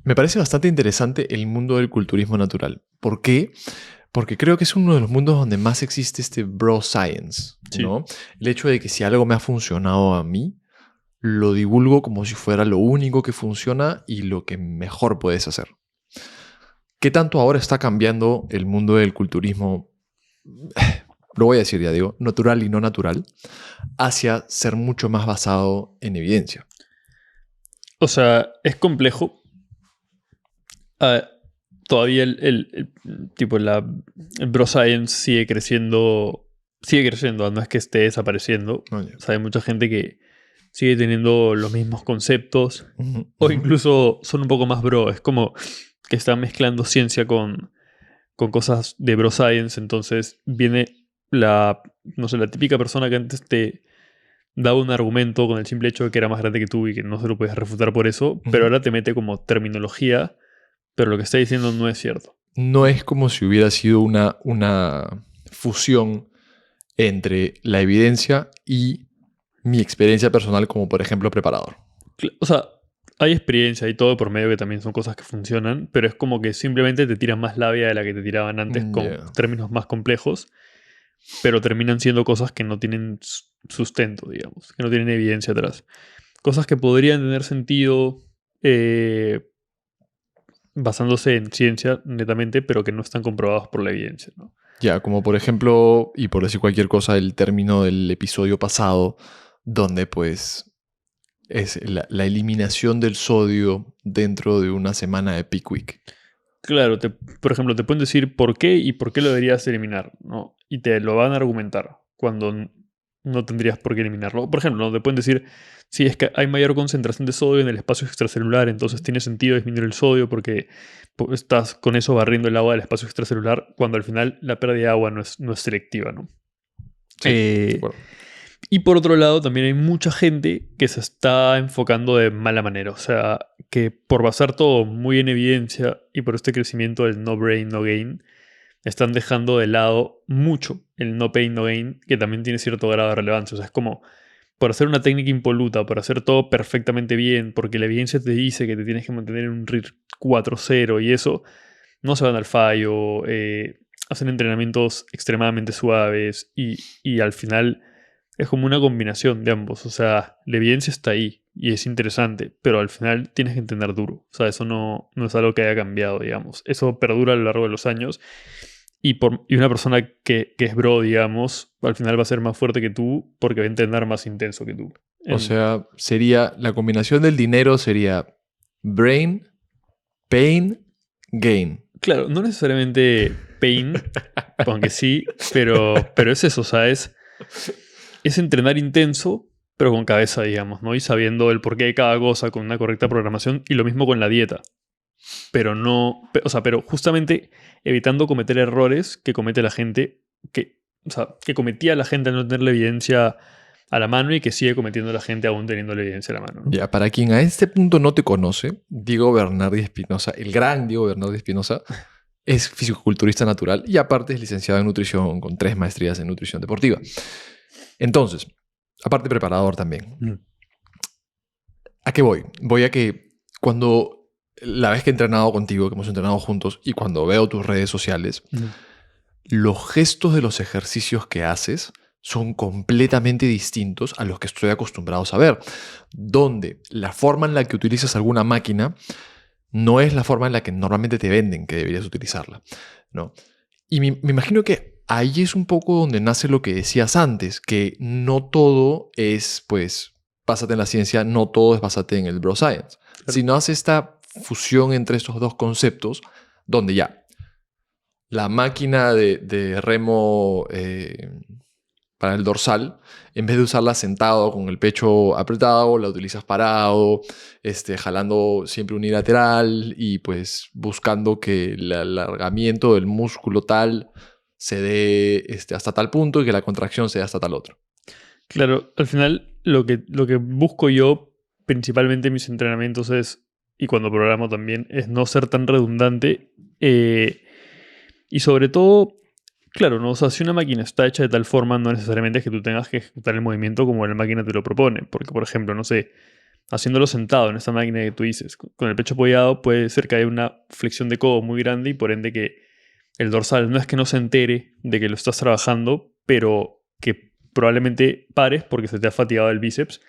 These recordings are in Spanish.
Me parece bastante interesante el mundo del culturismo natural. ¿Por qué? Porque creo que es uno de los mundos donde más existe este bro science, Sí. ¿no? El hecho de que si algo me ha funcionado a mí, lo divulgo como si fuera lo único que funciona y lo que mejor puedes hacer. ¿Qué tanto ahora está cambiando el mundo del culturismo? Lo voy a decir ya, digo, natural y no natural, hacia ser mucho más basado en evidencia. O sea, es complejo. Ah, todavía tipo el bro science sigue creciendo, no es que esté desapareciendo. Oh, yeah. O sea, hay mucha gente que sigue teniendo los mismos conceptos Ujú, o ujú. incluso son un poco más bro. Es como que están mezclando ciencia con cosas de bro science. Entonces viene no sé, la típica persona que antes te daba un argumento con el simple hecho de que era más grande que tú y que no se lo puedes refutar por eso, pero Ujú. ahora te mete como terminología, pero lo que está diciendo no es cierto. No es como si hubiera sido una fusión entre la evidencia y mi experiencia personal como, por ejemplo, preparador. O sea, hay experiencia y todo por medio que también son cosas que funcionan, pero es como que simplemente te tiran más labia de la que te tiraban antes con Yeah. términos más complejos, pero terminan siendo cosas que no tienen sustento, digamos, que no tienen evidencia atrás. Cosas que podrían tener sentido eh, basándose en ciencia netamente, pero que no están comprobados por la evidencia, ¿no? Ya, como por ejemplo, y por decir cualquier cosa, el término del episodio pasado, donde pues es la eliminación del sodio dentro de una semana de peak week. Claro, por ejemplo, te pueden decir por qué y por qué lo deberías eliminar, ¿no? Y te lo van a argumentar cuando no tendrías por qué eliminarlo. Por ejemplo, ¿no? Te pueden decir, si es que hay mayor concentración de sodio en el espacio extracelular, entonces tiene sentido disminuir el sodio porque estás con eso barriendo el agua del espacio extracelular, cuando al final la pérdida de agua no es selectiva, ¿no? Sí, de Eh, acuerdo. y por otro lado, también hay mucha gente que se está enfocando de mala manera. O sea, que por basar todo muy en evidencia y por este crecimiento del no brain, no gain, están dejando de lado mucho el no pain, no gain, que también tiene cierto grado de relevancia. O sea, es como por hacer una técnica impoluta, por hacer todo perfectamente bien, porque la evidencia te dice que te tienes que mantener en un RIR 4.0 y eso, no se van al fallo, hacen entrenamientos extremadamente suaves y al final es como una combinación de ambos. O sea, la evidencia está ahí y es interesante, pero al final tienes que entender duro. O sea, eso no es algo que haya cambiado, digamos. Eso perdura a lo largo de los años y una persona que es bro, digamos, al final va a ser más fuerte que tú porque va a entrenar más intenso que tú. O sea, sería la combinación del dinero sería brain, pain, gain. Claro, no necesariamente pain, aunque sí, pero es eso, o sea, es entrenar intenso, pero con cabeza, digamos, ¿no? Y sabiendo el porqué de cada cosa, con una correcta programación, y lo mismo con la dieta. Pero no, o sea, pero justamente evitando cometer errores que comete la gente, o sea, que cometía la gente al no tener la evidencia a la mano y que sigue cometiendo la gente aún teniendo la evidencia a la mano, ¿no? Ya, para quien a este punto no te conoce, Diego Bernardi Espinosa, el gran Diego Bernardi Espinosa, es fisicoculturista natural y aparte es licenciado en nutrición con 3 maestrías en nutrición deportiva. Entonces, aparte preparador también. Mm. ¿A qué voy? Voy a que cuando la vez que he entrenado contigo, que hemos entrenado juntos, y cuando veo tus redes sociales, Mm. los gestos de los ejercicios que haces son completamente distintos a los que estoy acostumbrado a ver, donde la forma en la que utilizas alguna máquina no es la forma en la que normalmente te venden que deberías utilizarla, ¿no? Y me imagino que ahí es un poco donde nace lo que decías antes, que no todo es, pues, básate en la ciencia, no todo es básate en el bro science, Claro. sino hace esta fusión entre estos dos conceptos, donde ya la máquina de remo para el dorsal, en vez de usarla sentado con el pecho apretado, la utilizas parado, jalando siempre unilateral y pues buscando que el alargamiento del músculo tal se dé hasta tal punto y que la contracción se dé hasta tal otro. Claro, al final lo que busco yo principalmente en mis entrenamientos y cuando programo también, es no ser tan redundante y sobre todo, claro, ¿no? O sea, si una máquina está hecha de tal forma, no necesariamente es que tú tengas que ejecutar el movimiento como la máquina te lo propone, porque por ejemplo, no sé, haciéndolo sentado en esta máquina que tú dices, con el pecho apoyado, puede ser que haya una flexión de codo muy grande y por ende que el dorsal no es que no se entere de que lo estás trabajando, pero que probablemente pares porque se te ha fatigado el bíceps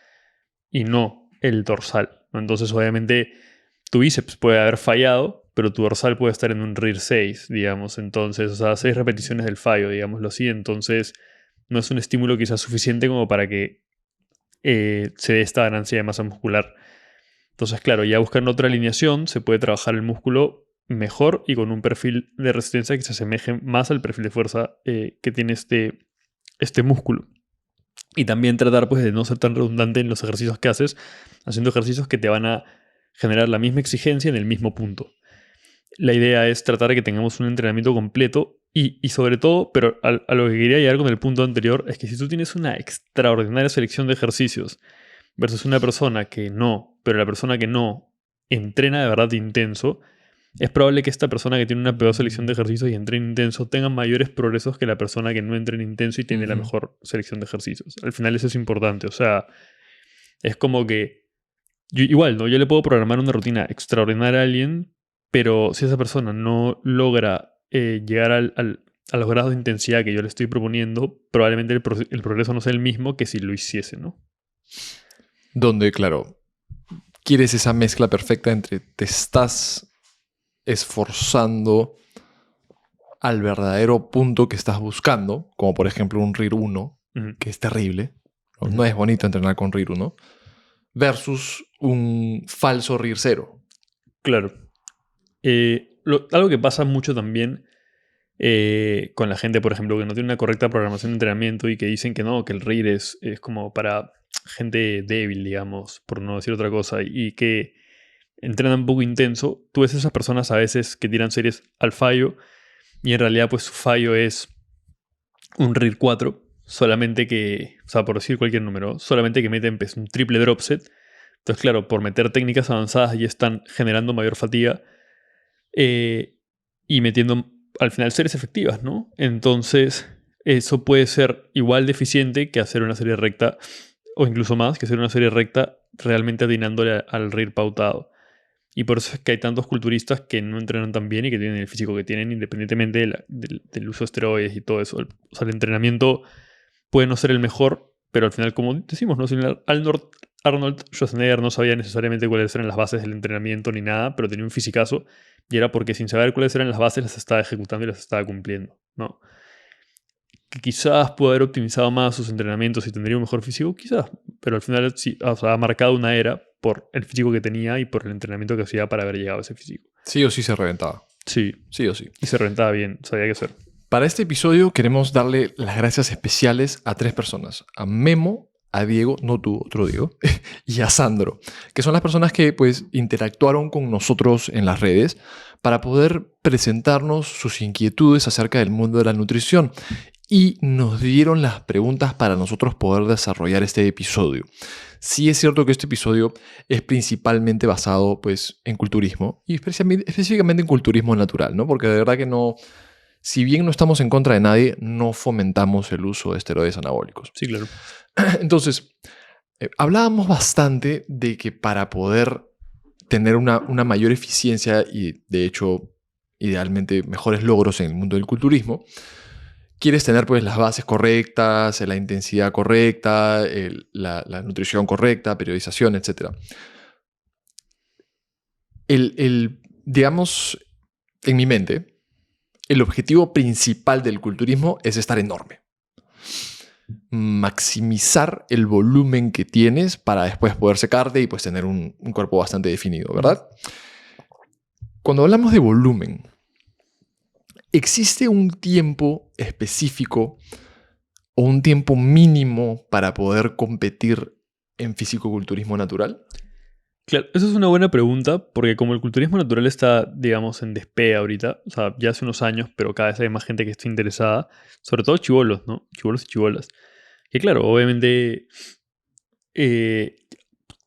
y no el dorsal, ¿no? Entonces, obviamente, tu bíceps puede haber fallado, pero tu dorsal puede estar en un RIR 6, digamos. Entonces, o sea, 6 repeticiones del fallo, digámoslo así. Entonces, no es un estímulo quizás suficiente como para que se dé esta ganancia de masa muscular. Entonces, claro, ya buscando otra alineación, se puede trabajar el músculo mejor y con un perfil de resistencia que se asemeje más al perfil de fuerza que tiene este músculo. Y también tratar pues, de no ser tan redundante en los ejercicios que haces, haciendo ejercicios que te van a generar la misma exigencia en el mismo punto. La idea es tratar de que tengamos un entrenamiento completo y sobre todo, pero a lo que quería llegar con el punto anterior, es que si tú tienes una extraordinaria selección de ejercicios versus una persona que no, pero la persona que no entrena de verdad intenso, es probable que esta persona que tiene una peor selección de ejercicios y entrena intenso tenga mayores progresos que la persona que no entrena intenso y tiene la mejor selección de ejercicios. Al final eso es importante, o sea, es como que igual, ¿no? Yo le puedo programar una rutina extraordinaria a alguien, pero si esa persona no logra llegar a los grados de intensidad que yo le estoy proponiendo, probablemente el progreso no sea el mismo que si lo hiciese, ¿no? Donde, claro, quieres esa mezcla perfecta entre te estás esforzando al verdadero punto que estás buscando, como por ejemplo un RIR 1, que es terrible, ¿no? No es bonito entrenar con RIR 1, versus un falso RIR 0. Claro. Algo que pasa mucho también con la gente, por ejemplo, que no tiene una correcta programación de entrenamiento y que dicen que no, que el RIR es como para gente débil, digamos, por no decir otra cosa, y que entrenan un poco intenso. Tú ves esas personas a veces que tiran series al fallo y en realidad pues su fallo es un RIR 4, solamente que, o sea, por decir cualquier número, solamente que meten pues, un triple drop set. Entonces, claro, por meter técnicas avanzadas ya están generando mayor fatiga y metiendo al final series efectivas, ¿no? Entonces, eso puede ser igual de eficiente que hacer una serie recta, o incluso más, que hacer una serie recta realmente atinándole al RIR pautado. Y por eso es que hay tantos culturistas que no entrenan tan bien y que tienen el físico que tienen, independientemente del uso de esteroides y todo eso. O sea, el entrenamiento puede no ser el mejor, pero al final, como decimos, ¿no? Si Arnold Schwarzenegger no sabía necesariamente cuáles eran las bases del entrenamiento ni nada, pero tenía un fisicazo, y era porque sin saber cuáles eran las bases las estaba ejecutando y las estaba cumpliendo, ¿no? Que quizás pudo haber optimizado más sus entrenamientos y tendría un mejor físico, quizás, pero al final sí, o sea, ha marcado una era por el físico que tenía y por el entrenamiento que hacía para haber llegado a ese físico. Sí o sí se reventaba. Sí. Sí o sí. Y se rentaba bien, sabía qué hacer. Para este episodio queremos darle las gracias especiales a 3 personas. A Memo, a Diego, no tú, otro Diego, y a Sandro, que son las personas que pues interactuaron con nosotros en las redes para poder presentarnos sus inquietudes acerca del mundo de la nutrición y nos dieron las preguntas para nosotros poder desarrollar este episodio. Sí es cierto que este episodio es principalmente basado pues, en culturismo y específicamente en culturismo natural, ¿no? Porque de verdad que no, si bien no estamos en contra de nadie, no fomentamos el uso de esteroides anabólicos. Sí, claro. Entonces, hablábamos bastante de que para poder tener una mayor eficiencia y de hecho idealmente mejores logros en el mundo del culturismo, quieres tener pues las bases correctas, la intensidad correcta, la nutrición correcta, periodización, etc. Digamos, en mi mente, el objetivo principal del culturismo es estar enorme. Maximizar el volumen que tienes para después poder secarte y pues tener un cuerpo bastante definido, ¿verdad? Cuando hablamos de volumen, ¿existe un tiempo específico o un tiempo mínimo para poder competir en fisicoculturismo natural? Claro, esa es una buena pregunta, porque como el culturismo natural está, digamos, en despegue ahorita, o sea, ya hace unos años, pero cada vez hay más gente que está interesada, sobre todo chibolos, ¿no? Chibolos y chibolas. Que claro, obviamente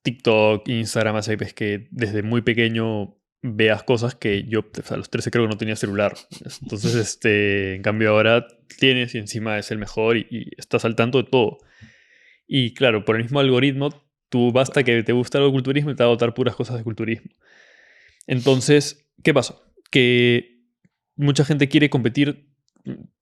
TikTok, Instagram, así ves que desde muy pequeño veas cosas que yo, o sea, a los 13 creo que no tenía celular. Entonces, en cambio ahora tienes y encima es el mejor y estás al tanto de todo. Y claro, por el mismo algoritmo Tú basta que te guste algo de culturismo y te va a botar puras cosas de culturismo. Entonces, ¿qué pasa? Que mucha gente quiere competir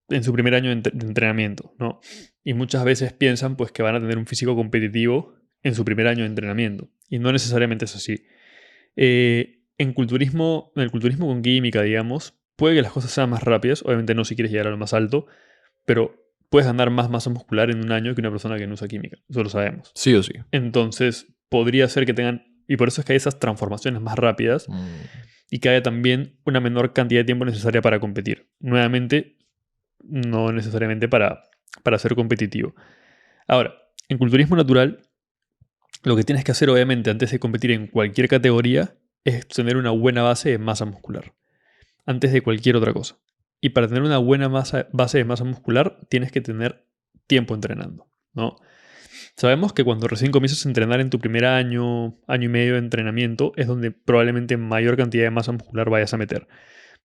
en su primer año de entrenamiento, ¿no? Y muchas veces piensan pues que van a tener un físico competitivo en su primer año de entrenamiento. Y no necesariamente es así. En el culturismo con química, digamos, puede que las cosas sean más rápidas. Obviamente no si quieres llegar a lo más alto, pero puedes ganar más masa muscular en un año que una persona que no usa química. Eso lo sabemos. Sí o sí. Entonces, podría ser que tengan... Y por eso es que hay esas transformaciones más rápidas y que haya también una menor cantidad de tiempo necesaria para competir. Nuevamente, no necesariamente para ser competitivo. Ahora, en culturismo natural, lo que tienes que hacer, obviamente, antes de competir en cualquier categoría, es tener una buena base de masa muscular. Antes de cualquier otra cosa. Y para tener una buena base de masa muscular, tienes que tener tiempo entrenando, ¿no? Sabemos que cuando recién comienzas a entrenar en tu primer año, año y medio de entrenamiento, es donde probablemente mayor cantidad de masa muscular vayas a meter.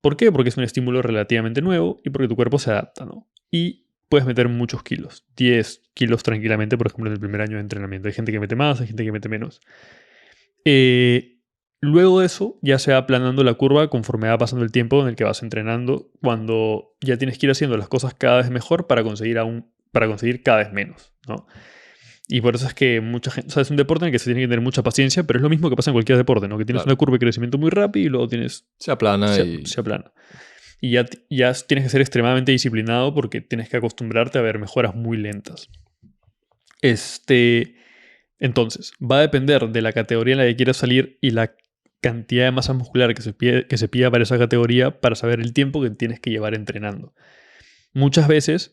¿Por qué? Porque es un estímulo relativamente nuevo y porque tu cuerpo se adapta, ¿no? Y puedes meter muchos kilos, 10 kilos tranquilamente, por ejemplo, en el primer año de entrenamiento. Hay gente que mete más, hay gente que mete menos. Luego de eso, ya se va aplanando la curva conforme va pasando el tiempo en el que vas entrenando, cuando ya tienes que ir haciendo las cosas cada vez mejor para conseguir cada vez menos, ¿no? Y por eso es que mucha gente, o sea, es un deporte en el que se tiene que tener mucha paciencia, pero es lo mismo que pasa en cualquier deporte, ¿no? Que tienes Claro. una curva de crecimiento muy rápida y luego Se aplana y... se aplana. Y ya tienes que ser extremadamente disciplinado porque tienes que acostumbrarte a ver mejoras muy lentas. Entonces, va a depender de la categoría en la que quieras salir y la cantidad de masa muscular que se pida para esa categoría para saber el tiempo que tienes que llevar entrenando. Muchas veces,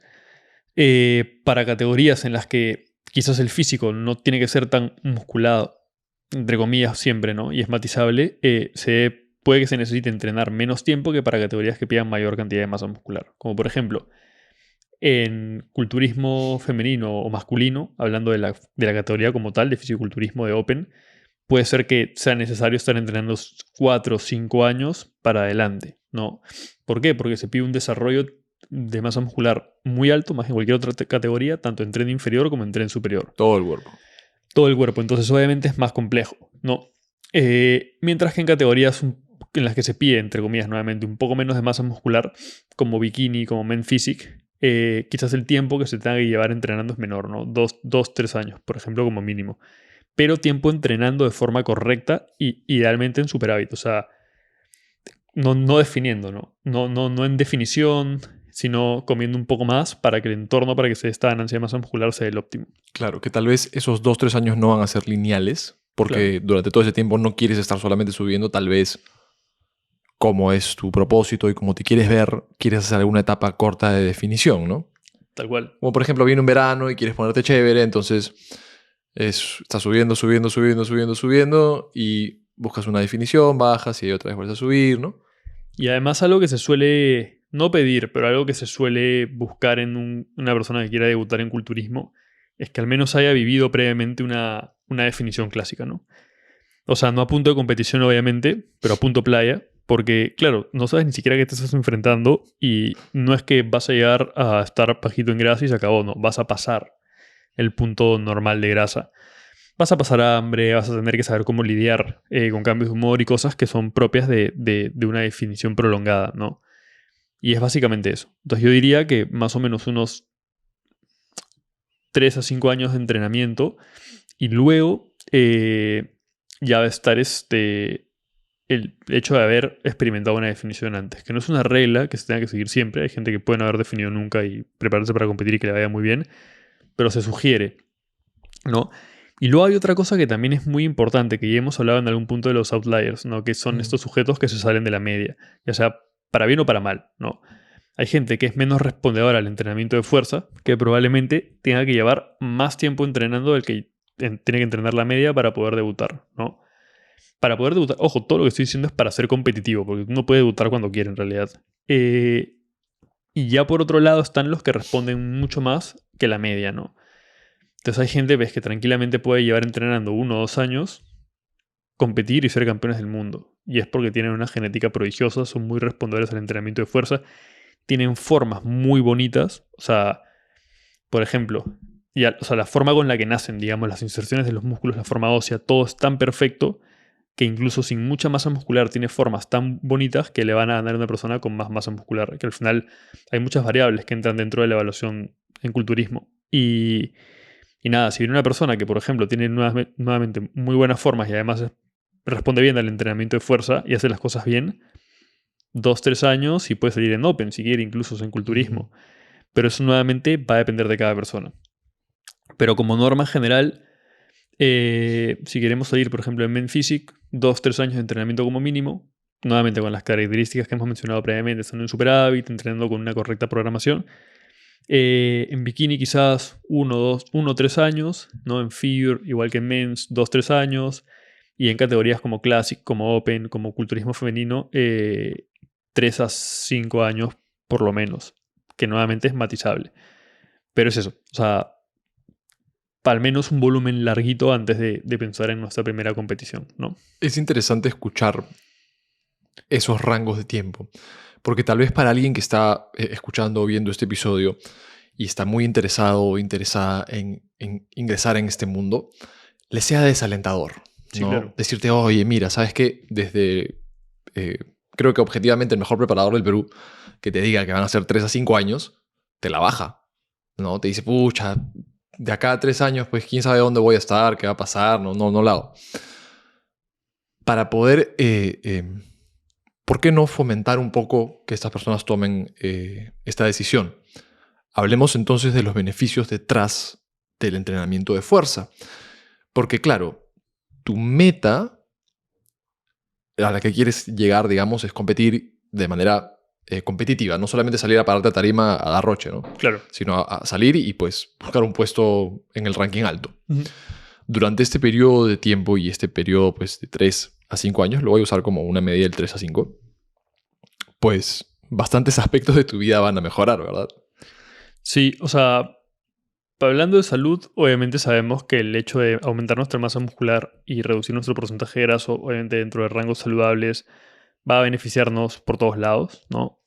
para categorías en las que quizás el físico no tiene que ser tan musculado, entre comillas siempre, ¿no? Y es matizable, puede que se necesite entrenar menos tiempo que para categorías que pidan mayor cantidad de masa muscular. Como por ejemplo, en culturismo femenino o masculino, hablando de la categoría como tal, de fisiculturismo de Open, puede ser que sea necesario estar entrenando 4 o 5 años para adelante, ¿no? ¿Por qué? Porque se pide un desarrollo de masa muscular muy alto, más que en cualquier otra categoría, tanto en tren inferior como en tren superior. Todo el cuerpo. Todo el cuerpo, entonces obviamente es más complejo, ¿no? Mientras que en categorías en las que se pide, entre comillas, nuevamente, un poco menos de masa muscular, como bikini, como men physique, quizás el tiempo que se tenga que llevar entrenando es menor, ¿no? 3 años, por ejemplo, como mínimo. Pero tiempo entrenando de forma correcta y idealmente en superávit, o sea, no definiendo, ¿no? No en definición, sino comiendo un poco más para que el entorno, para que se dé esta ganancia de masa muscular sea el óptimo. Claro, que tal vez esos 2-3 años no van a ser lineales, porque durante todo ese tiempo no quieres estar solamente subiendo, tal vez como es tu propósito y como te quieres ver, quieres hacer alguna etapa corta de definición, ¿no? Tal cual. Como por ejemplo viene un verano y quieres ponerte chévere, entonces estás subiendo y buscas una definición, bajas y otra vez vuelves a subir, ¿no? Y además algo que se suele, no pedir, pero algo que se suele buscar en una persona que quiera debutar en culturismo, es que al menos haya vivido previamente una definición clásica, ¿no? O sea, no a punto de competición obviamente, pero a punto playa, porque claro, no sabes ni siquiera qué te estás enfrentando y no es que vas a llegar a estar bajito en grasa y se acabó, no, vas a pasar el punto normal de grasa. Vas a pasar hambre, vas a tener que saber cómo lidiar con cambios de humor y cosas que son propias de una definición prolongada, ¿no? Y es básicamente eso. Entonces yo diría que más o menos unos 3 a 5 años de entrenamiento y luego ya va a estar el hecho de haber experimentado una definición antes, que no es una regla que se tenga que seguir siempre. Hay gente que puede no haber definido nunca y prepararse para competir y que le vaya muy bien, pero se sugiere, ¿no? Y luego hay otra cosa que también es muy importante, que ya hemos hablado en algún punto de los outliers, ¿no? Que son estos sujetos que se salen de la media, ya sea para bien o para mal, ¿no? Hay gente que es menos respondedora al entrenamiento de fuerza, que probablemente tenga que llevar más tiempo entrenando del que tiene que entrenar la media para poder debutar, ¿no? Para poder debutar, ojo, todo lo que estoy diciendo es para ser competitivo, porque uno puede debutar cuando quiere en realidad. Y ya por otro lado están los que responden mucho más que la media, ¿no? Entonces hay gente, ves, que tranquilamente puede llevar entrenando 1 o 2 años, competir y ser campeones del mundo. Y es porque tienen una genética prodigiosa, son muy respondedores al entrenamiento de fuerza, tienen formas muy bonitas. O sea, por ejemplo, o sea, la forma con la que nacen, digamos, las inserciones de los músculos, la forma ósea, todo es tan perfecto que incluso sin mucha masa muscular tiene formas tan bonitas que le van a dar a una persona con más masa muscular. Que al final hay muchas variables que entran dentro de la evaluación en culturismo. Y nada, si viene una persona que, por ejemplo, tiene nuevamente muy buenas formas y además responde bien al entrenamiento de fuerza y hace las cosas bien, 2, 3 años y puede salir en Open, si quiere, incluso en culturismo. Pero eso nuevamente va a depender de cada persona. Pero como norma general, si queremos salir, por ejemplo, en Men Physique, 2, 3 años de entrenamiento como mínimo, nuevamente con las características que hemos mencionado previamente, estando en superávit, entrenando con una correcta programación. En bikini quizás 1, 2, 1, 3 años, ¿no? En figure, igual que en men's, 2, 3 años. Y en categorías como Classic, como Open, como culturismo femenino, 3 a 5 años por lo menos, que nuevamente es matizable. Pero es eso, o sea, al menos un volumen larguito antes de pensar en nuestra primera competición, ¿no? Es interesante escuchar esos rangos de tiempo, porque tal vez para alguien que está escuchando o viendo este episodio y está muy interesado o interesada en ingresar en este mundo, le sea desalentador, Sí, ¿no? claro. Decirte, oye, mira, ¿sabes qué? Creo que objetivamente el mejor preparador del Perú que te diga que van a ser 3 a 5 años, te la baja, ¿no? Te dice, pucha, de acá a 3 años, pues quién sabe dónde voy a estar, qué va a pasar, no lo hago. Para poder, ¿por qué no fomentar un poco que estas personas tomen esta decisión? Hablemos entonces de los beneficios detrás del entrenamiento de fuerza. Porque claro, tu meta a la que quieres llegar, digamos, es competir de manera competitiva. No solamente salir a pararte a tarima a dar roche, ¿no? Claro. Sino a salir y pues buscar un puesto en el ranking alto. Ujú. Durante este periodo de tiempo y este periodo pues, de 3 a 5 años, lo voy a usar como una medida del 3 a 5, pues bastantes aspectos de tu vida van a mejorar, ¿verdad? Sí, o sea, hablando de salud, obviamente sabemos que el hecho de aumentar nuestra masa muscular y reducir nuestro porcentaje de graso, obviamente dentro de rangos saludables, va a beneficiarnos por todos lados, ¿no?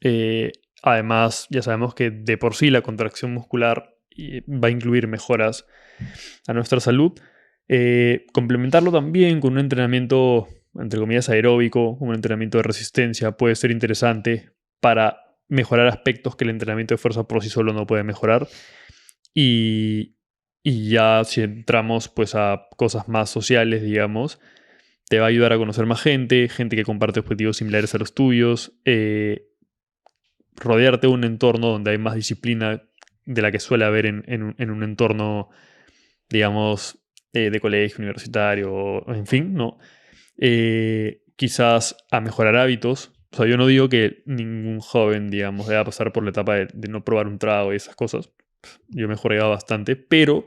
Además, ya sabemos que de por sí la contracción muscular va a incluir mejoras a nuestra salud. Complementarlo también con un entrenamiento, entre comillas, aeróbico, un entrenamiento de resistencia, puede ser interesante para mejorar aspectos que el entrenamiento de fuerza por sí solo no puede mejorar. Y, y ya si entramos pues a cosas más sociales, digamos, te va a ayudar a conocer más gente que comparte objetivos similares a los tuyos, rodearte de un entorno donde hay más disciplina de la que suele haber en un entorno, digamos, de colegio universitario, o en fin, ¿no? Quizás a mejorar hábitos. O sea, yo no digo que ningún joven, digamos, deba pasar por la etapa de no probar un trago y esas cosas. Yo me he jugado bastante, pero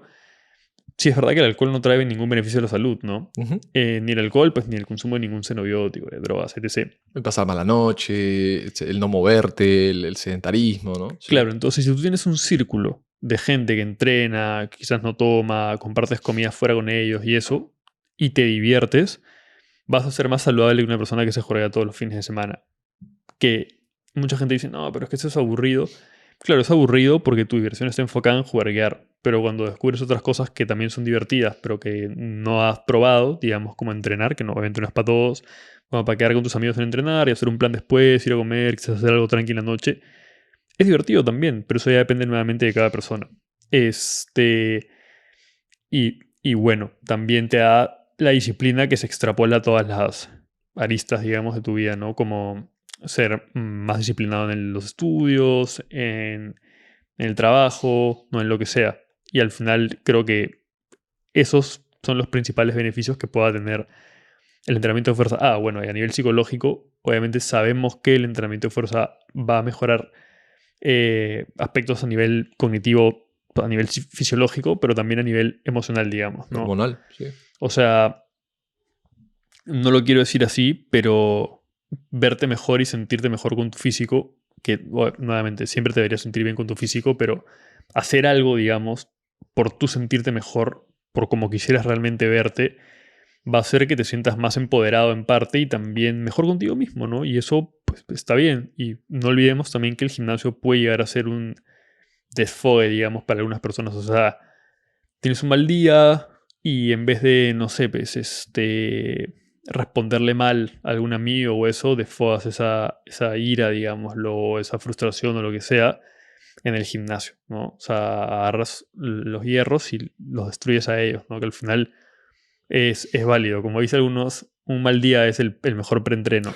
sí es verdad que el alcohol no trae ningún beneficio a la salud, ¿no? Uh-huh. Ni el alcohol, pues ni el consumo de ningún xenobiótico, de drogas, etc. El pasar mala noche, el no moverte, el sedentarismo, ¿no? Sí. Claro, entonces si tú tienes un círculo de gente que entrena, quizás no toma, compartes comida fuera con ellos y eso, y te diviertes, vas a ser más saludable que una persona que se juega todos los fines de semana. Que mucha gente dice, no, pero es que eso es aburrido. Claro, es aburrido porque tu diversión está enfocada en jugarguear, pero cuando descubres otras cosas que también son divertidas, pero que no has probado, digamos, como entrenar, que no obviamente no es para todos, como para quedar con tus amigos en entrenar y hacer un plan después, ir a comer, quizás hacer algo tranquilo en la noche, es divertido también, pero eso ya depende nuevamente de cada persona. Y bueno, también te da la disciplina que se extrapola a todas las aristas, digamos, de tu vida, ¿no? Como ser más disciplinado en los estudios, en el trabajo, no en lo que sea. Y al final creo que esos son los principales beneficios que pueda tener el entrenamiento de fuerza. Ah, bueno, y a nivel psicológico, obviamente sabemos que el entrenamiento de fuerza va a mejorar aspectos a nivel cognitivo, a nivel fisiológico, pero también a nivel emocional, digamos, ¿no? Hormonal, sí. O sea, no lo quiero decir así, pero verte mejor y sentirte mejor con tu físico, que bueno, nuevamente siempre te deberías sentir bien con tu físico, pero hacer algo, digamos, por tú sentirte mejor, por como quisieras realmente verte, va a hacer que te sientas más empoderado en parte y también mejor contigo mismo, ¿no? Y eso pues está bien. Y no olvidemos también que el gimnasio puede llegar a ser un desfogue, digamos, para algunas personas. O sea, tienes un mal día y en vez de, no sé, pues, responderle mal a algún amigo o eso, desfogas esa ira, digámoslo, o esa frustración o lo que sea en el gimnasio, ¿no? O sea, agarras los hierros y los destruyes a ellos, ¿no? Que al final es válido. Como dicen algunos, un mal día es el mejor preentreno.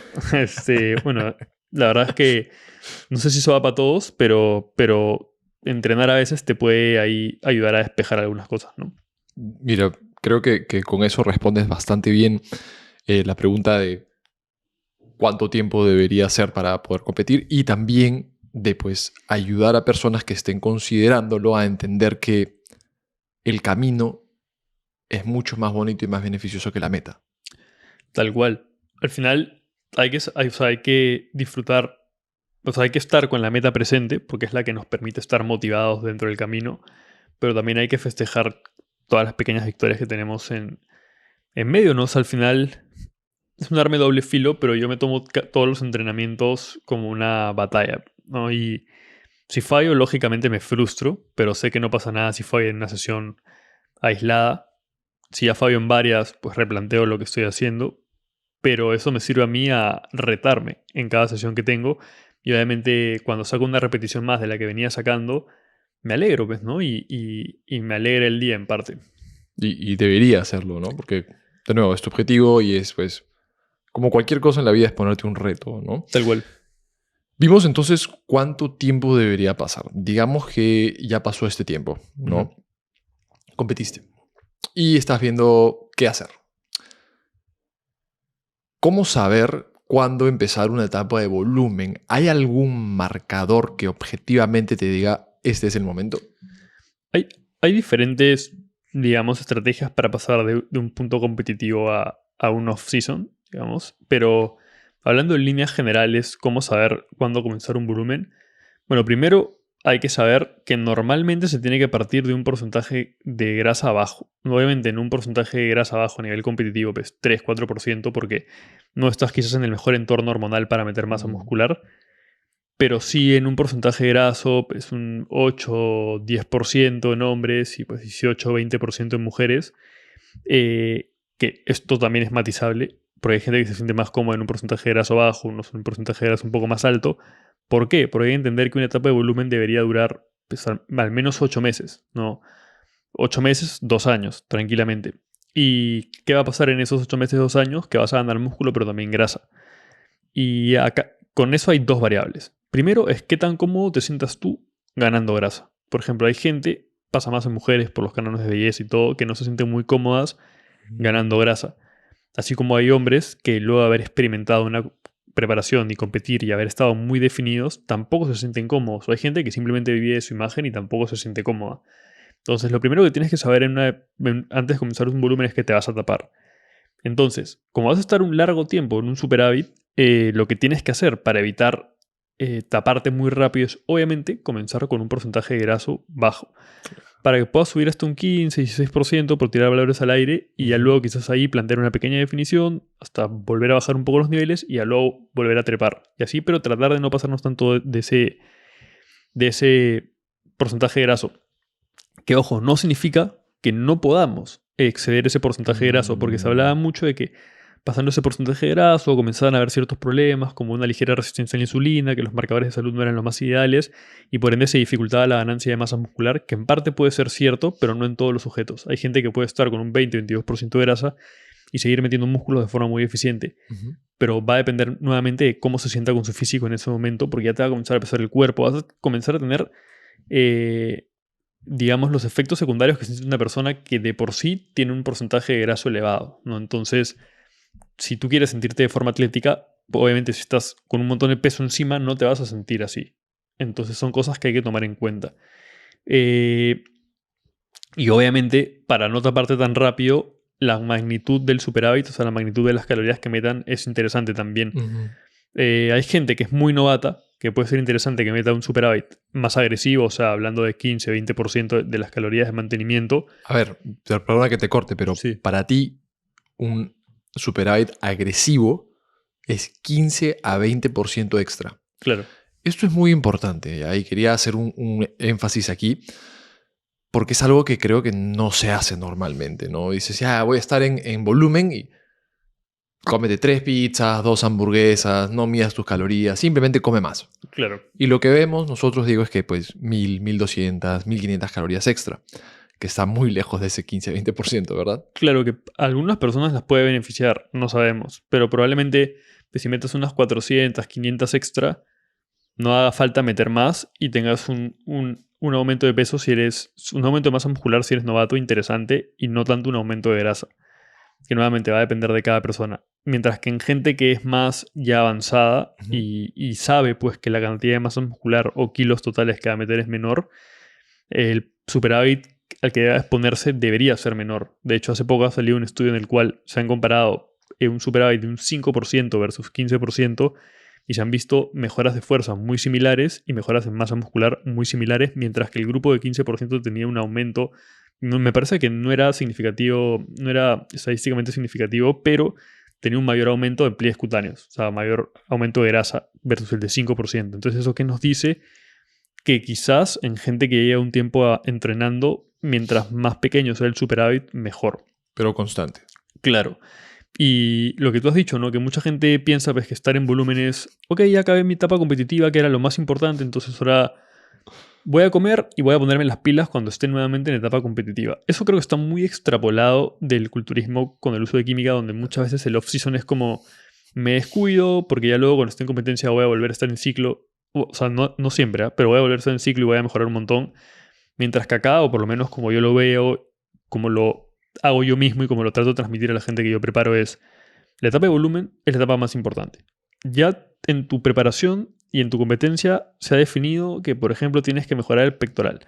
Bueno, la verdad es que no sé si eso va para todos, pero entrenar a veces te puede ahí ayudar a despejar algunas cosas, ¿no? Mira, creo que con eso respondes bastante bien la pregunta de cuánto tiempo debería ser para poder competir y también de pues ayudar a personas que estén considerándolo a entender que el camino es mucho más bonito y más beneficioso que la meta. Tal cual. Al final o sea, hay que disfrutar, o sea, hay que estar con la meta presente porque es la que nos permite estar motivados dentro del camino, pero también hay que festejar todas las pequeñas victorias que tenemos en medio, ¿no? O sea, al final es un arma de doble filo, pero yo me tomo todos los entrenamientos como una batalla, ¿no? Y si fallo, lógicamente me frustro, pero sé que no pasa nada si fallo en una sesión aislada. Si ya fallo en varias, pues replanteo lo que estoy haciendo, pero eso me sirve a mí a retarme en cada sesión que tengo. Y obviamente cuando saco una repetición más de la que venía sacando, me alegro, pues, ¿no? Y me alegra el día en parte. Y debería hacerlo, ¿no? Porque, de nuevo, es tu objetivo y es, pues, como cualquier cosa en la vida, es ponerte un reto, ¿no? Tal cual. Vimos entonces cuánto tiempo debería pasar. Digamos que ya pasó este tiempo, ¿no? Ujú. Competiste y estás viendo qué hacer. ¿Cómo saber cuándo empezar una etapa de volumen? ¿Hay algún marcador que objetivamente te diga este es el momento? Hay, hay diferentes, digamos, estrategias para pasar de un punto competitivo a un off-season, digamos, pero hablando en líneas generales, cómo saber cuándo comenzar un volumen. Bueno, primero hay que saber que normalmente se tiene que partir de un porcentaje de grasa bajo. Obviamente en un porcentaje de grasa bajo a nivel competitivo, pues 3-4%, porque no estás quizás en el mejor entorno hormonal para meter masa Mm. muscular, pero sí en un porcentaje graso, pues un 8-10% en hombres y pues 18-20% en mujeres, que esto también es matizable, porque hay gente que se siente más cómoda en un porcentaje de graso bajo, unos en un porcentaje de graso un poco más alto. ¿Por qué? Porque hay que entender que una etapa de volumen debería durar pues, al menos 8 meses, ¿no? 8 meses, 2 años, tranquilamente. ¿Y qué va a pasar en esos 8 meses, 2 años? Que vas a ganar músculo, pero también grasa. Y acá, con eso hay dos variables. Primero es qué tan cómodo te sientas tú ganando grasa. Por ejemplo, hay gente, pasa más en mujeres por los cánones de belleza y todo, que no se sienten muy cómodas ganando grasa. Así como hay hombres que luego de haber experimentado una preparación y competir y haber estado muy definidos, tampoco se sienten cómodos. O hay gente que simplemente vive de su imagen y tampoco se siente cómoda. Entonces, lo primero que tienes que saber antes de comenzar un volumen es que te vas a tapar. Entonces, como vas a estar un largo tiempo en un superávit, lo que tienes que hacer para evitar taparte muy rápido es, obviamente, comenzar con un porcentaje de graso bajo. Para que puedas subir hasta un 15-16% por tirar valores al aire y ya Ujú. luego quizás ahí plantear una pequeña definición hasta volver a bajar un poco los niveles y ya luego volver a trepar. Y así, pero tratar de no pasarnos tanto de ese porcentaje de graso. Que ojo, no significa que no podamos exceder ese porcentaje de graso, porque se hablaba Mm. mucho de que pasando ese porcentaje de graso comenzaban a haber ciertos problemas, como una ligera resistencia a la insulina, que los marcadores de salud no eran los más ideales, y por ende se dificultaba la ganancia de masa muscular, que en parte puede ser cierto, pero no en todos los sujetos. Hay gente que puede estar con un 20-22% de grasa y seguir metiendo músculos de forma muy eficiente, Ujú. pero va a depender nuevamente de cómo se sienta con su físico en ese momento, porque ya te va a comenzar a pesar el cuerpo, vas a comenzar a tener digamos, los efectos secundarios que siente una persona que de por sí tiene un porcentaje de graso elevado, ¿no? Entonces, si tú quieres sentirte de forma atlética, obviamente si estás con un montón de peso encima, no te vas a sentir así. Entonces son cosas que hay que tomar en cuenta. Eh, y obviamente, para no taparte tan rápido, la magnitud del superávit, o sea, la magnitud de las calorías que metan, es interesante también. Ujú. Hay gente que es muy novata, que puede ser interesante que meta un superávit más agresivo, o sea, hablando de 15-20% de las calorías de mantenimiento. A ver, perdona que te corte, pero Sí, para ti un superávit agresivo es 15 a 20% extra. claro. Esto es muy importante, ¿ya? Y quería hacer un énfasis aquí, porque es algo que creo que no se hace normalmente, ¿no? Dices, ya, voy a estar en volumen y cómete 3 pizzas, 2 hamburguesas, no midas tus calorías, simplemente come más. Claro. Y lo que vemos nosotros, digo, es que pues 1000, 1200, 1500 calorías extra, que está muy lejos de ese 15-20%, ¿verdad? Claro que a algunas personas las puede beneficiar, no sabemos, pero probablemente pues, si metes unas 400, 500 extra, no haga falta meter más y tengas un aumento de peso si eres, un aumento de masa muscular si eres novato, interesante, y no tanto un aumento de grasa, que nuevamente va a depender de cada persona. Mientras que en gente que es más ya avanzada Ujú. y sabe pues que la cantidad de masa muscular o kilos totales que va a meter es menor, el superávit al que debe exponerse debería ser menor. De hecho, hace poco ha salido un estudio en el cual se han comparado un superávit de un 5% versus 15% y se han visto mejoras de fuerza muy similares y mejoras en masa muscular muy similares, mientras que el grupo de 15% tenía un aumento, me parece que no era significativo, no era estadísticamente significativo, pero tenía un mayor aumento de pliegues cutáneos, o sea, mayor aumento de grasa versus el de 5%. Entonces, ¿eso qué nos dice? Que quizás en gente que lleva un tiempo entrenando, mientras más pequeño sea el superávit, mejor. Pero constante. Claro. Y lo que tú has dicho, ¿no? Que mucha gente piensa pues, que estar en volumen es, ok, ya acabé mi etapa competitiva, que era lo más importante, entonces ahora voy a comer y voy a ponerme las pilas cuando esté nuevamente en etapa competitiva. Eso creo que está muy extrapolado del culturismo con el uso de química, donde muchas veces el off-season es como, me descuido porque ya luego cuando esté en competencia voy a volver a estar en ciclo. O sea, no siempre, ¿eh? Pero voy a volver a estar en ciclo y voy a mejorar un montón. Mientras que acá, o por lo menos como yo lo veo, como lo hago yo mismo y como lo trato de transmitir a la gente que yo preparo es, la etapa de volumen es la etapa más importante. Ya en tu preparación y en tu competencia se ha definido que, por ejemplo, tienes que mejorar el pectoral.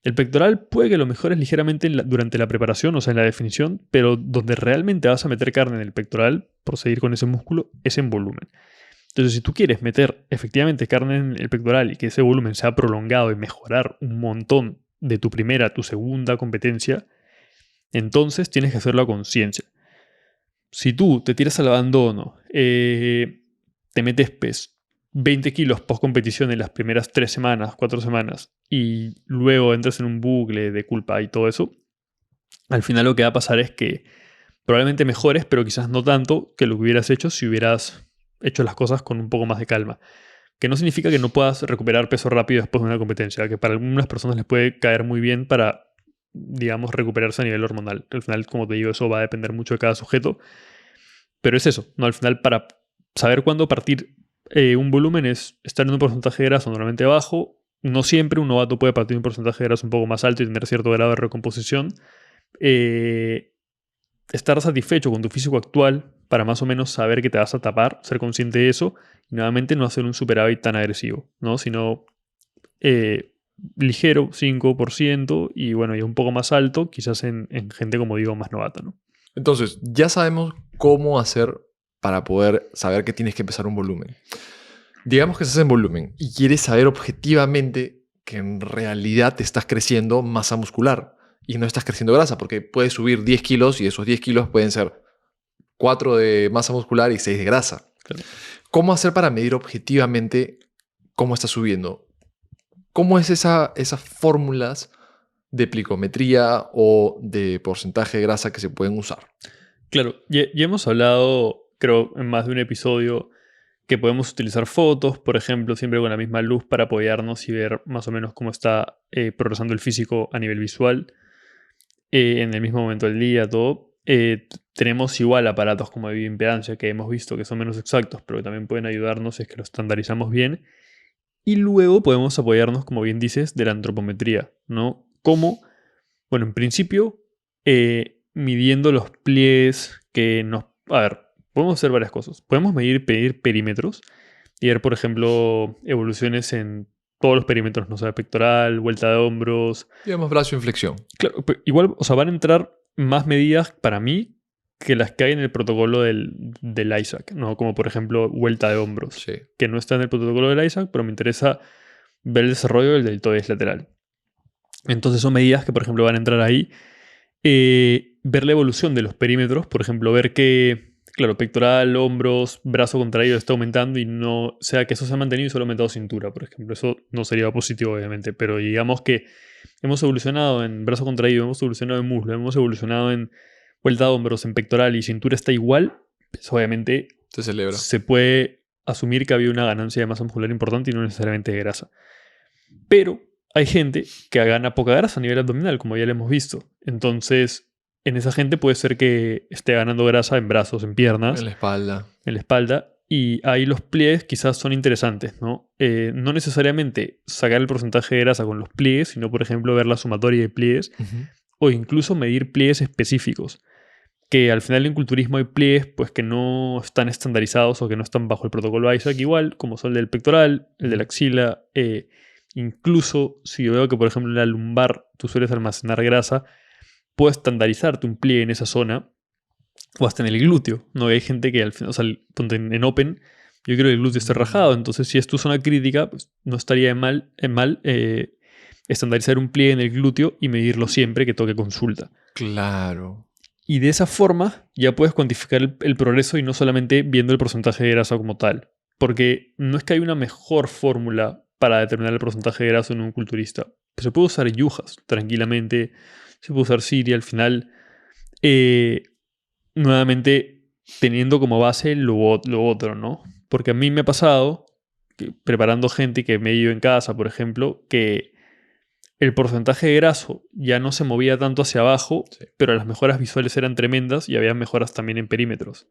El pectoral puede que lo mejores ligeramente durante la preparación, o sea, en la definición, pero donde realmente vas a meter carne en el pectoral, por seguir con ese músculo, es en volumen. Entonces, si tú quieres meter efectivamente carne en el pectoral y que ese volumen sea prolongado y mejorar un montón de tu primera a tu segunda competencia, entonces tienes que hacerlo a conciencia. Si tú te tiras al abandono, te metes 20 kilos post competición en las primeras 3 semanas, 4 semanas, y luego entras en un bucle de culpa y todo eso, al final lo que va a pasar es que probablemente mejores, pero quizás no tanto que lo que hubieras hecho si hubieras hecho las cosas con un poco más de calma. Que no significa que no puedas recuperar peso rápido después de una competencia, que para algunas personas les puede caer muy bien para, digamos, recuperarse a nivel hormonal. Al final, como te digo, eso va a depender mucho de cada sujeto. Pero es eso, ¿no? Al final, para saber cuándo partir un volumen es estar en un porcentaje de grasa normalmente bajo. No siempre un novato puede partir un porcentaje de grasa un poco más alto y tener cierto grado de recomposición. Estar satisfecho con tu físico actual para más o menos saber que te vas a tapar, ser consciente de eso y nuevamente no hacer un superávit tan agresivo, ¿no? Sino ligero, 5%, y bueno, y un poco más alto, quizás en gente, como digo, más novata, ¿no? Entonces, ya sabemos cómo hacer para poder saber que tienes que empezar un volumen. Digamos que estás en volumen y quieres saber objetivamente que en realidad te estás creciendo masa muscular y no estás creciendo grasa, porque puedes subir 10 kilos y esos 10 kilos pueden ser 4 de masa muscular y 6 de grasa. Claro. ¿Cómo hacer para medir objetivamente cómo estás subiendo? ¿Cómo es esas fórmulas de plicometría o de porcentaje de grasa que se pueden usar? Claro, ya hemos hablado, creo, en más de un episodio que podemos utilizar fotos, por ejemplo, siempre con la misma luz para apoyarnos y ver más o menos cómo está progresando el físico a nivel visual en el mismo momento del día, todo. Tenemos igual aparatos como de bioimpedancia que hemos visto que son menos exactos, pero que también pueden ayudarnos si es que lo estandarizamos bien. Y luego podemos apoyarnos, como bien dices, de la antropometría, ¿no? ¿Cómo? Bueno, en principio, midiendo los pliegues que nos... A ver, podemos hacer varias cosas. Podemos medir perímetros y ver, por ejemplo, evoluciones en todos los perímetros, no sé, pectoral, vuelta de hombros. Digamos brazo inflexión. Claro, igual, o sea, van a entrar más medidas para mí que las que hay en el protocolo del ISAC, ¿no? Como por ejemplo, vuelta de hombros, Sí. que no está en el protocolo del ISAC, pero me interesa ver el desarrollo del deltoides lateral. Entonces son medidas que, por ejemplo, van a entrar ahí. Ver la evolución de los perímetros, por ejemplo, ver que, claro, pectoral, hombros, brazo contraído está aumentando y no, sea que eso se ha mantenido y solo ha aumentado cintura, por ejemplo. Eso no sería positivo, obviamente, pero digamos que hemos evolucionado en brazo contraído, hemos evolucionado en muslo, hemos evolucionado en vuelta de hombros, en pectoral y cintura está igual, pues obviamente Se celebra. se puede asumir que había una ganancia de masa muscular importante y no necesariamente de grasa. Pero hay gente que gana poca grasa a nivel abdominal, como ya lo hemos visto. Entonces, en esa gente puede ser que esté ganando grasa en brazos, en piernas, En la espalda. en la espalda. Y ahí los pliegues quizás son interesantes, ¿no? No necesariamente sacar el porcentaje de grasa con los pliegues, sino, por ejemplo, ver la sumatoria de pliegues Ujú. o incluso medir pliegues específicos. Que al final en culturismo hay pliegues pues, que no están estandarizados o que no están bajo el protocolo ISAC igual, como son el del pectoral, el de la axila. Incluso si yo veo que, por ejemplo, en la lumbar tú sueles almacenar grasa, puedo estandarizarte un pliegue en esa zona o hasta en el glúteo, ¿no? Hay gente que al final, o sea, ponte en Open, yo quiero que el glúteo esté rajado, entonces si es tu zona crítica, pues, no estaría mal estandarizar un pliegue en el glúteo y medirlo siempre que toque consulta. Claro. Y de esa forma ya puedes cuantificar el progreso y no solamente viendo el porcentaje de grasa como tal. Porque no es que hay una mejor fórmula para determinar el porcentaje de grasa en un culturista. Pues se puede usar yujas tranquilamente, se puede usar Siri al final. Nuevamente teniendo como base lo otro, ¿no? Porque a mí me ha pasado, que, preparando gente que me he ido en casa, por ejemplo, que el porcentaje de graso ya no se movía tanto hacia abajo, Sí. pero las mejoras visuales eran tremendas y había mejoras también en perímetros.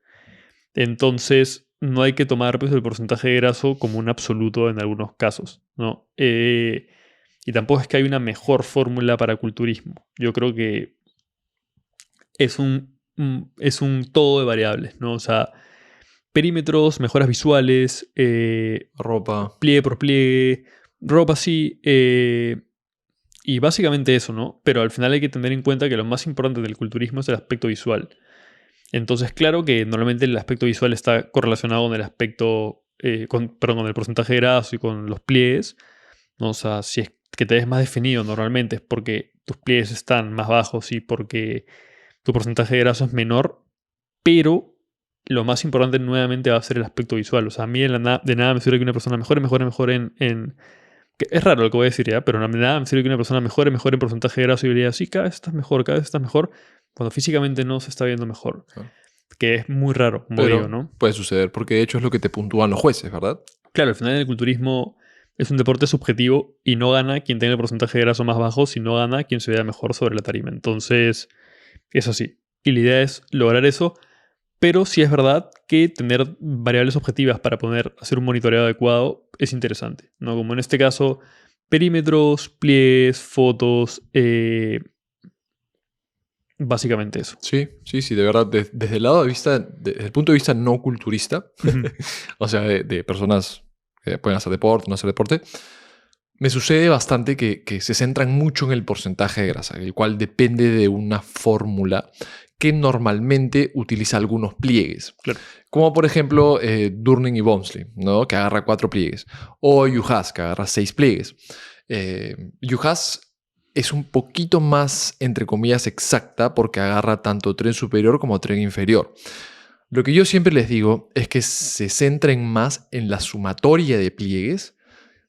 Entonces, no hay que tomar pues, el porcentaje de graso como un absoluto en algunos casos, ¿no? Y tampoco es que hay una mejor fórmula para culturismo. Yo creo que es un todo de variables, ¿no? O sea, perímetros, mejoras visuales, Ropa. pliegue por pliegue, ropa sí, y básicamente eso, ¿no? Pero al final hay que tener en cuenta que lo más importante del culturismo es el aspecto visual. Entonces, claro que normalmente el aspecto visual está correlacionado con el aspecto, con el porcentaje de grasa y con los pliegues, ¿no? O sea, si es que te ves más definido normalmente es porque tus pliegues están más bajos y porque tu porcentaje de grasa es menor, pero lo más importante nuevamente va a ser el aspecto visual. O sea, a mí de nada me sirve que una persona mejore que es raro lo que voy a decir ya, pero de nada me sirve que una persona mejore en porcentaje de grasa y yo diría, sí, cada vez estás mejor, cada vez estás mejor, cuando físicamente no se está viendo mejor. Claro. Que es muy raro, como digo, Pero ¿no? puede suceder, porque de hecho es lo que te puntúan los jueces, ¿verdad? Claro, al final el culturismo es un deporte subjetivo y no gana quien tenga el porcentaje de grasa más bajo, sino gana quien se vea mejor sobre la tarima. Entonces, es así. Y la idea es lograr eso, pero sí es verdad que tener variables objetivas para poder hacer un monitoreo adecuado es interesante, ¿no? Como en este caso, perímetros, pliegues, fotos, básicamente eso. Sí, de verdad, desde el lado de vista, desde el punto de vista no culturista, Ujú. o sea, de personas que pueden hacer deporte, no hacer deporte, me sucede bastante que se centran mucho en el porcentaje de grasa, el cual depende de una fórmula que normalmente utiliza algunos pliegues. Claro. Como por ejemplo Durning y Walmsley, ¿no? Que agarra 4 pliegues. O Yuhas, que agarra 6 pliegues. Yuhas es un poquito más, entre comillas, exacta porque agarra tanto tren superior como tren inferior. Lo que yo siempre les digo es que se centren más en la sumatoria de pliegues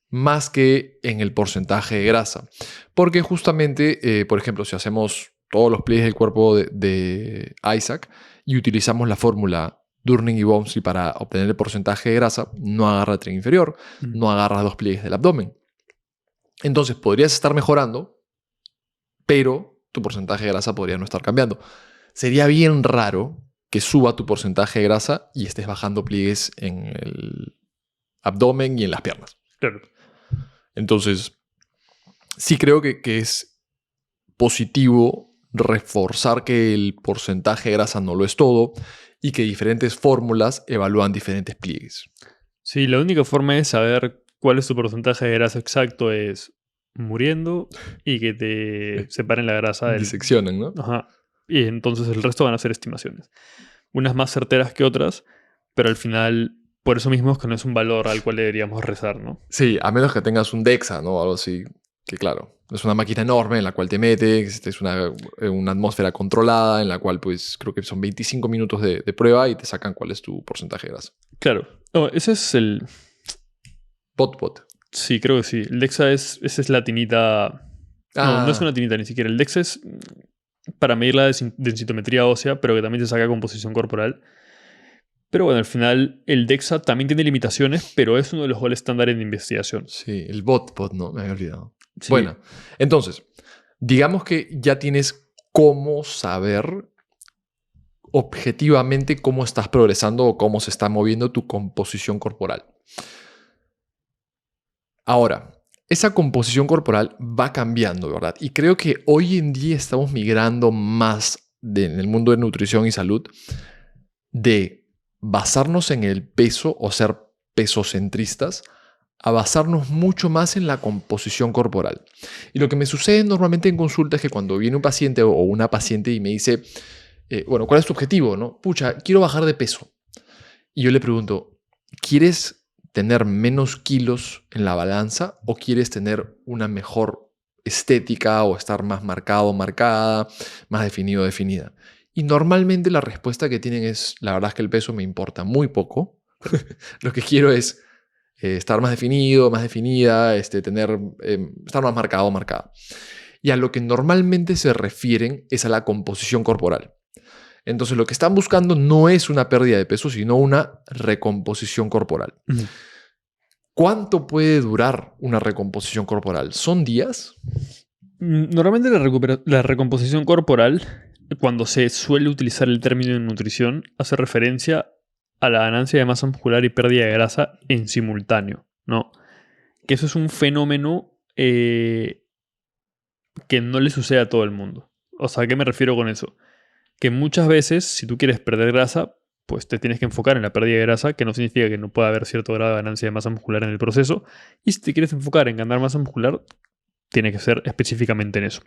más que en el porcentaje de grasa. Porque justamente, por ejemplo, si hacemos todos los pliegues del cuerpo de Isaac y utilizamos la fórmula Durning y Walmsley para obtener el porcentaje de grasa, no agarra tren inferior, no agarra 2 pliegues del abdomen. Entonces podrías estar mejorando, pero tu porcentaje de grasa podría no estar cambiando. Sería bien raro que suba tu porcentaje de grasa y estés bajando pliegues en el abdomen y en las piernas. Claro. Entonces, sí creo que es positivo reforzar que el porcentaje de grasa no lo es todo y que diferentes fórmulas evalúan diferentes pliegues. Sí, la única forma de saber cuál es tu porcentaje de grasa exacto es muriendo y que te separen la grasa del... Diseccionan, ¿no? Ajá. Y entonces el resto van a ser estimaciones. Unas más certeras que otras, pero al final, por eso mismo es que no es un valor al cual deberíamos rezar, ¿no? Sí, a menos que tengas un DEXA, ¿no? Algo así, que claro, es una máquina enorme en la cual te metes, es una atmósfera controlada en la cual pues creo que son 25 minutos de prueba y te sacan cuál es tu porcentaje de grasa. Claro. No, ese es el... Pot. Sí, creo que sí. El DEXA esa es la tinita No es Ah, una tinita ni siquiera. El DEXA es para medir la densitometría ósea, pero que también se saca composición corporal. Pero bueno, al final el DEXA también tiene limitaciones, pero es uno de los gold estándares de investigación. sí, el bot, ¿no? Me había olvidado. Sí. Bueno, entonces, digamos que ya tienes cómo saber objetivamente cómo estás progresando o cómo se está moviendo tu composición corporal. Ahora, esa composición corporal va cambiando, ¿verdad? Y creo que hoy en día estamos migrando más en el mundo de nutrición y salud de basarnos en el peso o ser pesocentristas a basarnos mucho más en la composición corporal. Y lo que me sucede normalmente en consulta es que cuando viene un paciente o una paciente y me dice, bueno, ¿cuál es tu objetivo? ¿No? Pucha, quiero bajar de peso. Y yo le pregunto, ¿quieres tener menos kilos en la balanza o quieres tener una mejor estética o estar más marcado, marcada, más definido, definida? Y normalmente la respuesta que tienen es, la verdad es que el peso me importa muy poco. Lo que quiero es estar más definido, más definida, estar más marcado, marcada. Y a lo que normalmente se refieren es a la composición corporal. Entonces lo que están buscando no es una pérdida de peso, sino una recomposición corporal. Ujú. ¿Cuánto puede durar una recomposición corporal? ¿Son días? Normalmente la recomposición corporal, cuando se suele utilizar el término en nutrición, hace referencia a la ganancia de masa muscular y pérdida de grasa en simultáneo, ¿no? Que eso es un fenómeno que no le sucede a todo el mundo. O sea, ¿a qué me refiero con eso? Que muchas veces, si tú quieres perder grasa, pues te tienes que enfocar en la pérdida de grasa, que no significa que no pueda haber cierto grado de ganancia de masa muscular en el proceso. Y si te quieres enfocar en ganar masa muscular, tiene que ser específicamente en eso.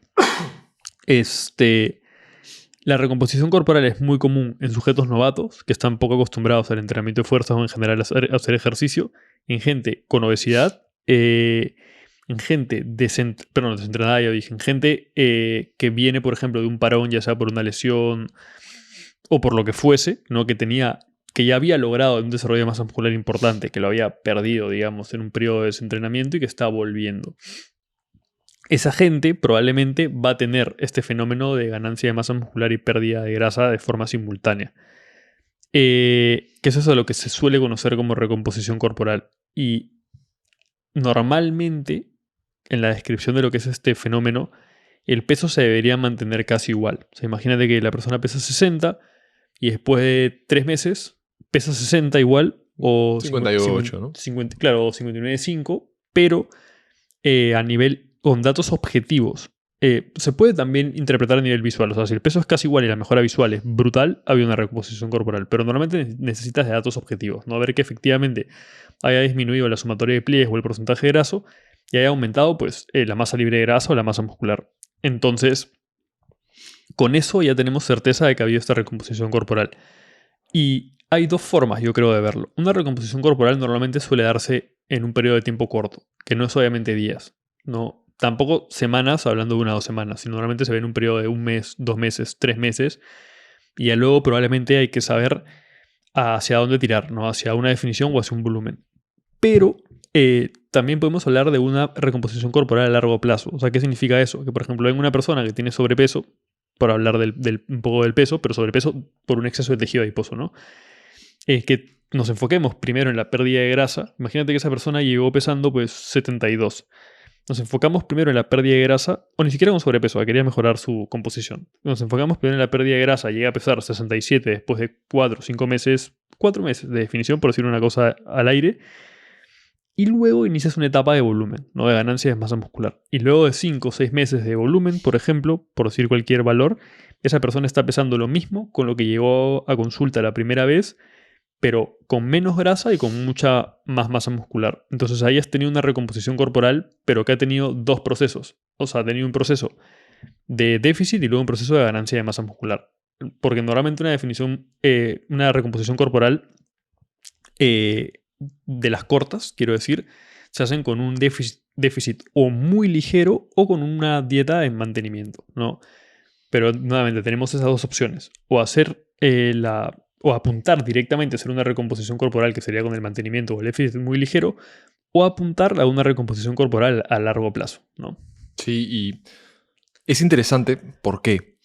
La recomposición corporal es muy común en sujetos novatos que están poco acostumbrados al entrenamiento de fuerza o en general a hacer ejercicio, en gente con obesidad, en gente desentrenada, ya dije, en gente que viene, por ejemplo, de un parón, ya sea por una lesión o por lo que fuese, ¿no? Que ya había logrado un desarrollo de masa muscular importante, que lo había perdido, digamos, en un periodo de desentrenamiento y que está volviendo. Esa gente probablemente va a tener este fenómeno de ganancia de masa muscular y pérdida de grasa de forma simultánea. Que eso es a lo que se suele conocer como recomposición corporal. Y normalmente, en la descripción de lo que es este fenómeno, el peso se debería mantener casi igual. O sea, imagínate que la persona pesa 60 y después de 3 meses pesa 60 igual, o 58, ¿no? 59,5, pero a nivel con datos objetivos. Se puede también interpretar a nivel visual. O sea, si el peso es casi igual y la mejora visual es brutal, había una recomposición corporal. Pero normalmente necesitas de datos objetivos, ¿no? Ver que efectivamente haya disminuido la sumatoria de pliegues o el porcentaje de graso y haya aumentado pues, la masa libre de grasa o la masa muscular. Entonces, con eso ya tenemos certeza de que ha habido esta recomposición corporal. Y hay dos formas, yo creo, de verlo. Una recomposición corporal normalmente suele darse en un periodo de tiempo corto, que no es obviamente días, no, tampoco semanas, hablando de 1 o 2 semanas, sino normalmente se ve en un periodo de 1 mes, 2 meses, 3 meses, y ya luego probablemente hay que saber hacia dónde tirar, ¿no? Hacia una definición o hacia un volumen. Pero también podemos hablar de una recomposición corporal a largo plazo. O sea, ¿qué significa eso? Que, por ejemplo, en una persona que tiene sobrepeso, por hablar un poco del peso, pero sobrepeso por un exceso de tejido adiposo, ¿no? Es que nos enfoquemos primero en la pérdida de grasa. Imagínate que esa persona llegó pesando pues 72. Nos enfocamos primero en la pérdida de grasa, o ni siquiera con sobrepeso, quería mejorar su composición. Nos enfocamos primero en la pérdida de grasa, llega a pesar 67 después de 4 o 5 meses, 4 meses de definición, por decir una cosa al aire, y luego inicias una etapa de volumen, no de ganancia de masa muscular. Y luego de 5 o 6 meses de volumen, por ejemplo, por decir cualquier valor, esa persona está pesando lo mismo con lo que llegó a consulta la primera vez, pero con menos grasa y con mucha más masa muscular. Entonces ahí has tenido una recomposición corporal, pero que ha tenido dos procesos. O sea, ha tenido un proceso de déficit y luego un proceso de ganancia de masa muscular. Porque normalmente una recomposición corporal de las cortas, quiero decir, se hacen con un déficit o muy ligero o con una dieta en mantenimiento, ¿no? Pero nuevamente tenemos esas dos opciones. O hacer o apuntar directamente a hacer una recomposición corporal que sería con el mantenimiento o el déficit muy ligero, o apuntar a una recomposición corporal a largo plazo, ¿no? Sí, y es interesante. ¿Por qué?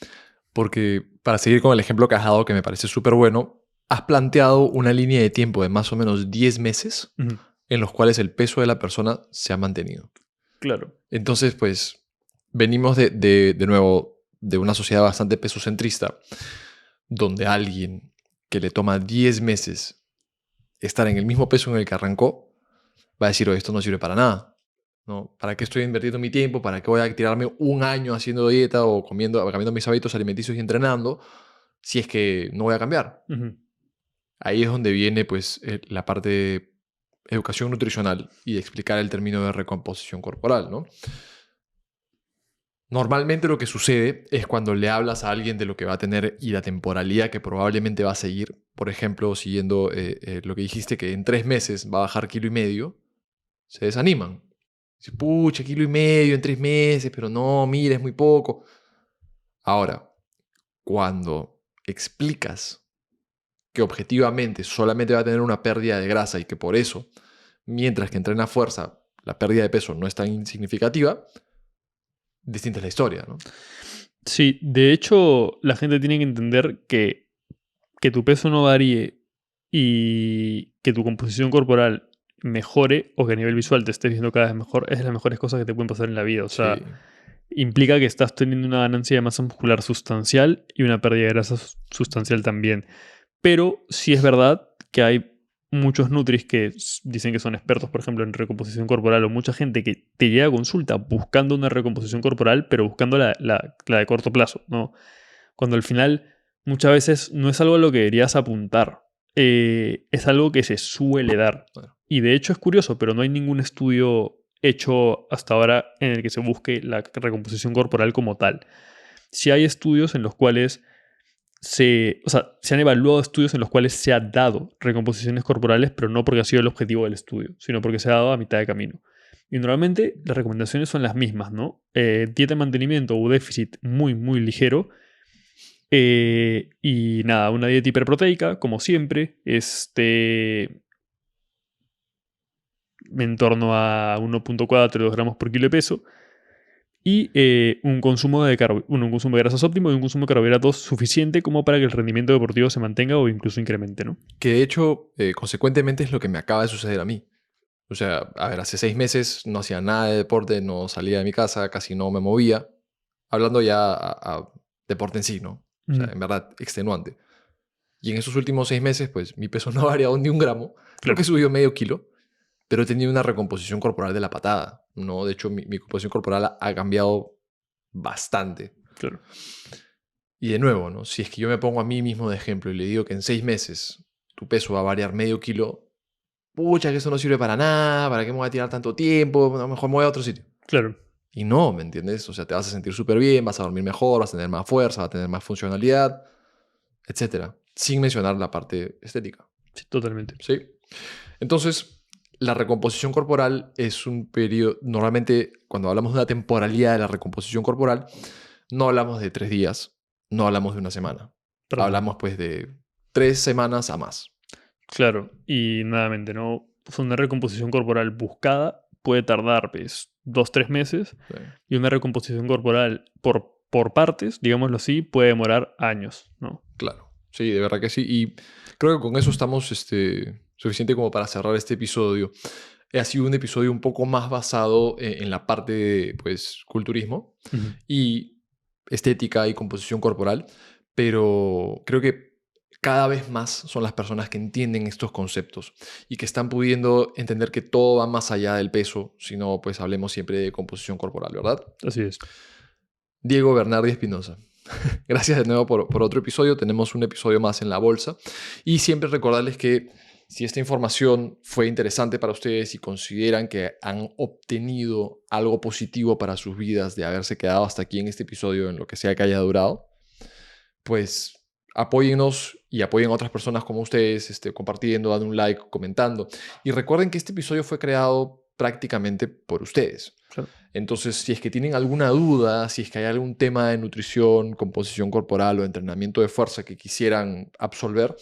Porque para seguir con el ejemplo que has dado, que me parece súper bueno, has planteado una línea de tiempo de más o menos 10 meses Ujú. en los cuales el peso de la persona se ha mantenido. Claro. Entonces, pues, venimos de nuevo de una sociedad bastante pesocentrista, donde alguien que le toma 10 meses estar en el mismo peso en el que arrancó, va a decir, oye, esto no sirve para nada. ¿No? ¿Para qué estoy invirtiendo mi tiempo? ¿Para qué voy a tirarme un año haciendo dieta o cambiando mis hábitos alimenticios y entrenando si es que no voy a cambiar? Ujú. Ahí es donde viene pues la parte de educación nutricional y de explicar el término de recomposición corporal, ¿no? Normalmente lo que sucede es cuando le hablas a alguien de lo que va a tener y la temporalidad que probablemente va a seguir, por ejemplo, siguiendo lo que dijiste, que en 3 meses va a bajar 1,5 kilos, se desaniman. Dice, pucha, 1,5 kilos en 3 meses, pero no, mira, es muy poco. Ahora, cuando explicas que objetivamente solamente va a tener una pérdida de grasa y que por eso, mientras que entrena fuerza, la pérdida de peso no es tan insignificativa, distinta es la historia, ¿no? Sí, de hecho, la gente tiene que entender que tu peso no varíe y que tu composición corporal mejore o que a nivel visual te estés viendo cada vez mejor es de las mejores cosas que te pueden pasar en la vida. O sea, Sí, implica que estás teniendo una ganancia de masa muscular sustancial y una pérdida de grasa sustancial también. Pero sí es verdad que hay muchos nutris que dicen que son expertos, por ejemplo, en recomposición corporal, o mucha gente que te llega a consulta buscando una recomposición corporal, pero buscando la de corto plazo, ¿no? Cuando al final muchas veces no es algo a lo que deberías apuntar, es algo que se suele dar. bueno, Y de hecho es curioso, pero no hay ningún estudio hecho hasta ahora en el que se busque la recomposición corporal como tal. Sí hay estudios en los cuales se han evaluado estudios en los cuales se ha dado recomposiciones corporales, pero no porque ha sido el objetivo del estudio, sino porque se ha dado a mitad de camino. Y normalmente las recomendaciones son las mismas, ¿no? Dieta de mantenimiento o déficit muy, muy ligero. Y nada, una dieta hiperproteica, como siempre, en torno a 1,4 gramos por kilo de peso. Y un consumo de grasas óptimo y un consumo de carbohidratos suficiente como para que el rendimiento deportivo se mantenga o incluso incremente, ¿no? que de hecho, consecuentemente es lo que me acaba de suceder a mí. O sea, a ver, hace 6 meses no hacía nada de deporte, no salía de mi casa, casi no me movía. Hablando ya a deporte en sí, ¿no? O sea, Mm, en verdad, extenuante. Y en esos últimos 6 meses, pues mi peso no ha variado ni un gramo. Creo que he claro, subido medio kilo, pero he tenido una recomposición corporal de la patada, ¿no? De hecho, mi composición corporal ha cambiado bastante. claro. Y de nuevo, ¿no? Si es que yo me pongo a mí mismo de ejemplo y le digo que en 6 meses tu peso va a variar medio kilo, pucha, que eso no sirve para nada, ¿para qué me voy a tirar tanto tiempo? A lo mejor me voy a otro sitio. Claro, Y no, ¿me entiendes? O sea, te vas a sentir súper bien, vas a dormir mejor, vas a tener más fuerza, vas a tener más funcionalidad, etcétera. Sin mencionar la parte estética, sí, totalmente. ¿sí? Entonces, la recomposición corporal es un periodo, normalmente cuando hablamos de una temporalidad de la recomposición corporal, no hablamos de 3 días, no hablamos de una semana. Para nada. Hablamos pues de 3 semanas a más. Claro, y nuevamente, ¿no? Pues una recomposición corporal buscada puede tardar, pues, 2, 3 meses, Sí, y una recomposición corporal por partes, digámoslo así, puede demorar años, ¿no? claro, sí, de verdad que sí. Y creo que con eso estamos suficiente como para cerrar este episodio. Ha sido un episodio un poco más basado en la parte de pues, culturismo Ujú. y estética y composición corporal, pero creo que cada vez más son las personas que entienden estos conceptos y que están pudiendo entender que todo va más allá del peso, sino pues hablemos siempre de composición corporal, ¿verdad? Así es. Diego Bernardi Espinosa. Gracias de nuevo por otro episodio. Tenemos un episodio más en la bolsa. Y siempre recordarles que si esta información fue interesante para ustedes y consideran que han obtenido algo positivo para sus vidas de haberse quedado hasta aquí en este episodio, en lo que sea que haya durado, pues apóyennos y apoyen a otras personas como ustedes, compartiendo, dando un like, comentando. Y recuerden que este episodio fue creado prácticamente por ustedes. Claro. Entonces, si es que tienen alguna duda, si es que hay algún tema de nutrición, composición corporal o entrenamiento de fuerza que quisieran absolver,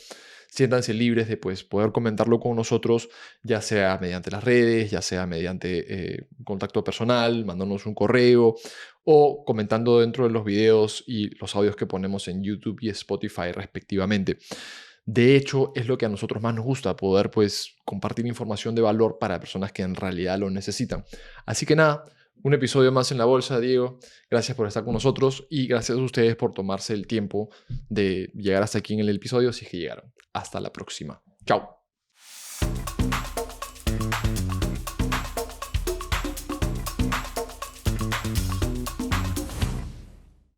siéntanse libres de pues, poder comentarlo con nosotros, ya sea mediante las redes, ya sea mediante contacto personal, mandándonos un correo o comentando dentro de los videos y los audios que ponemos en YouTube y Spotify respectivamente. De hecho, es lo que a nosotros más nos gusta, poder pues compartir información de valor para personas que en realidad lo necesitan. Así que nada, un episodio más en la bolsa, Diego. Gracias por estar con nosotros y gracias a ustedes por tomarse el tiempo de llegar hasta aquí en el episodio, si es que llegaron. Hasta la próxima. Chao.